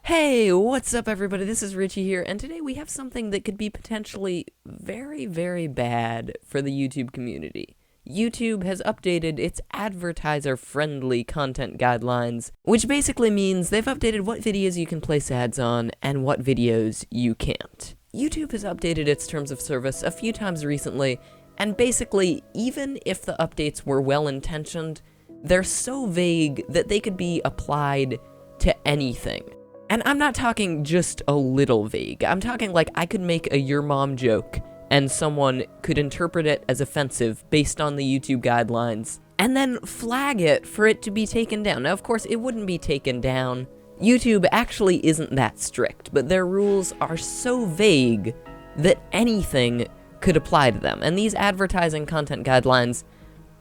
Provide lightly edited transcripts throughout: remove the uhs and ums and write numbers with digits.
Hey, what's up everybody? This is Richie here, and today we have something that could be potentially very, very bad for the YouTube community. YouTube has updated its advertiser-friendly content guidelines, which basically means they've updated what videos you can place ads on and what videos you can't. YouTube has updated its terms of service a few times recently, and basically, even if the updates were well-intentioned, they're so vague that they could be applied to anything. And I'm not talking just a little vague. I'm talking like I could make a your mom joke and someone could interpret it as offensive based on the YouTube guidelines and then flag it for it to be taken down. Now, of course, it wouldn't be taken down. YouTube actually isn't that strict, but their rules are so vague that anything could apply to them. And these advertising content guidelines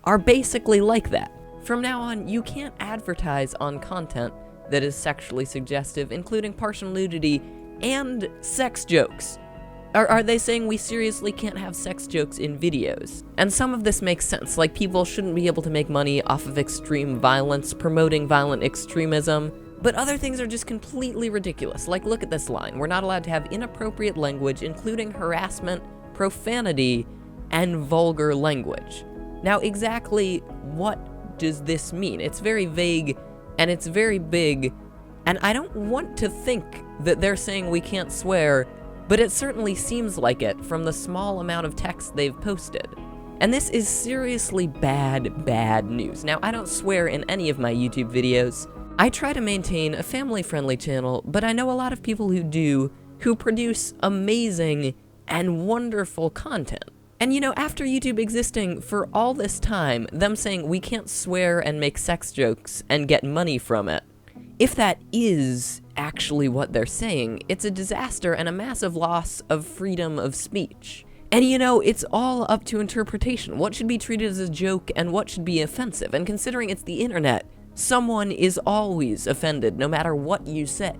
are basically like that. From now on, you can't advertise on content that is sexually suggestive, including partial nudity and sex jokes. Are they saying we seriously can't have sex jokes in videos? And some of this makes sense, like people shouldn't be able to make money off of extreme violence, promoting violent extremism, but other things are just completely ridiculous. Like, look at this line. We're not allowed to have inappropriate language, including harassment, profanity, and vulgar language. Now, exactly what does this mean? It's very vague, and it's very big, and I don't want to think that they're saying we can't swear, but it certainly seems like it from the small amount of text they've posted. And this is seriously bad news. Now, I don't swear in any of my YouTube videos. I try to maintain a family-friendly channel, but I know a lot of people who do, who produce amazing and wonderful content. And you know, after YouTube existing for all this time, them saying we can't swear and make sex jokes and get money from it, if that is actually what they're saying, it's a disaster and a massive loss of freedom of speech. And you know, it's all up to interpretation. What should be treated as a joke and what should be offensive? And considering it's the internet, someone is always offended no matter what you say.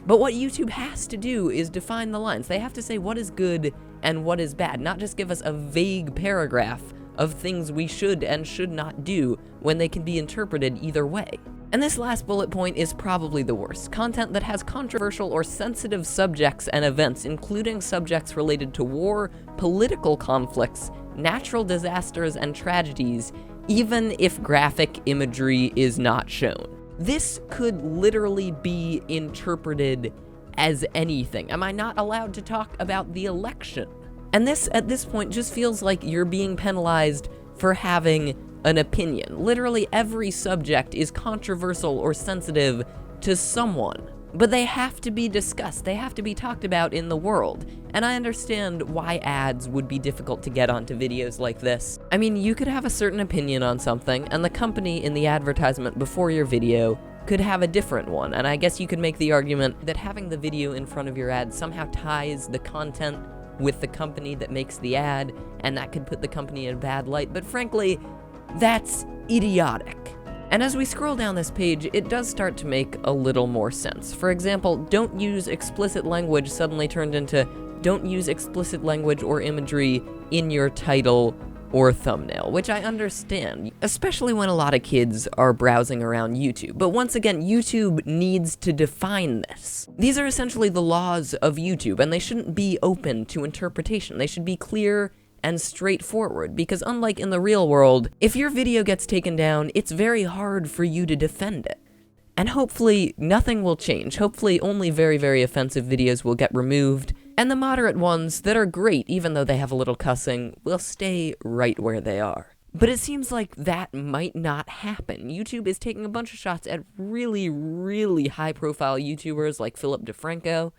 But what YouTube has to do is define the lines. They have to say what is good and what is bad, not just give us a vague paragraph of things we should and should not do when they can be interpreted either way. And this last bullet point is probably the worst. Content that has controversial or sensitive subjects and events, including subjects related to war, political conflicts, natural disasters, and tragedies, even if graphic imagery is not shown. This could literally be interpreted as anything. Am I not allowed to talk about the election? And this, at this point, just feels like you're being penalized for having an opinion. Literally every subject is controversial or sensitive to someone. But they have to be discussed. They have to be talked about in the world. And I understand why ads would be difficult to get onto videos like this. I mean, you could have a certain opinion on something, and the company in the advertisement before your video could have a different one. And I guess you could make the argument that having the video in front of your ad somehow ties the content with the company that makes the ad, and that could put the company in a bad light. But frankly, that's idiotic. And as we scroll down this page, it does start to make a little more sense. For example, don't use explicit language suddenly turned into don't use explicit language or imagery in your title or thumbnail, which I understand, especially when a lot of kids are browsing around YouTube. But once again, YouTube needs to define this. These are essentially the laws of YouTube, and they shouldn't be open to interpretation. They should be clear and straightforward, because unlike in the real world, if your video gets taken down, it's very hard for you to defend it. And hopefully, nothing will change. Hopefully, only very, very offensive videos will get removed, and the moderate ones that are great, even though they have a little cussing, will stay right where they are. But it seems like that might not happen. YouTube is taking a bunch of shots at really, really high-profile YouTubers like Philip DeFranco,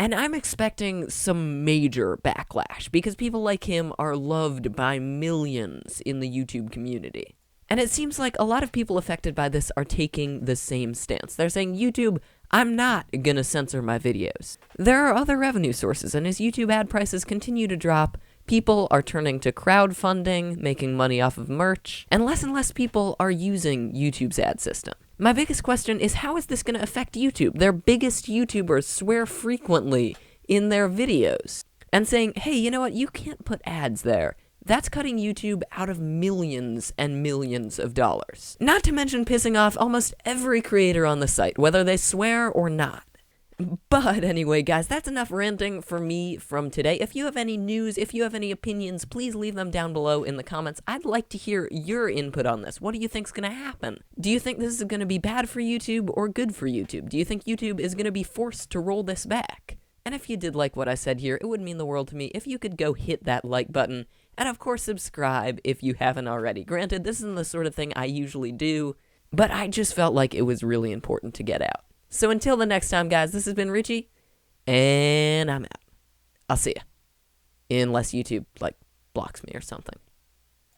and I'm expecting some major backlash, because people like him are loved by millions in the YouTube community. And it seems like a lot of people affected by this are taking the same stance. They're saying, YouTube, I'm not gonna censor my videos. There are other revenue sources, and as YouTube ad prices continue to drop, people are turning to crowdfunding, making money off of merch, and less people are using YouTube's ad system. My biggest question is, how is this going to affect YouTube? Their biggest YouTubers swear frequently in their videos and saying, hey, you know what, you can't put ads there. That's cutting YouTube out of millions and millions of dollars. Not to mention pissing off almost every creator on the site, whether they swear or not. But anyway, guys, that's enough ranting for me from today. If you have any news, if you have any opinions, please leave them down below in the comments. I'd like to hear your input on this. What do you think's going to happen? Do you think this is going to be bad for YouTube or good for YouTube? Do you think YouTube is going to be forced to roll this back? And if you did like what I said here, it would mean the world to me if you could go hit that like button, and of course subscribe if you haven't already. Granted, this isn't the sort of thing I usually do, but I just felt like it was really important to get out. So until the next time, guys, this has been Richie, and I'm out. I'll see ya. Unless YouTube, blocks me or something.